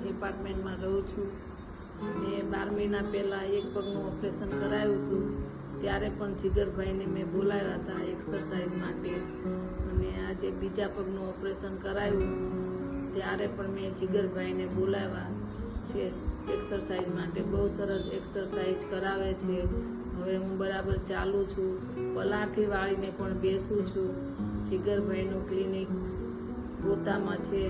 એપાર્ટમેન્ટમાં રહું છું અને 12 મહિના પહેલાં એક પગનું ઓપરેશન કરાવ્યું હતું. ત્યારે પણ જીગરભાઈને મેં બોલાવ્યા હતા એક્સરસાઇઝ માટે, અને આજે બીજા પગનું ઓપરેશન કરાવ્યું ત્યારે પણ મેં જીગરભાઈને બોલાવ્યા છે એક્સરસાઇઝ માટે. બહુ સરસ એક્સરસાઇઝ કરાવે છે. હવે હું બરાબર ચાલું છું, પલાઠી વાળીને પણ બેસું છું. જીગરભાઈનું ક્લિનિક ગોતામાં છે.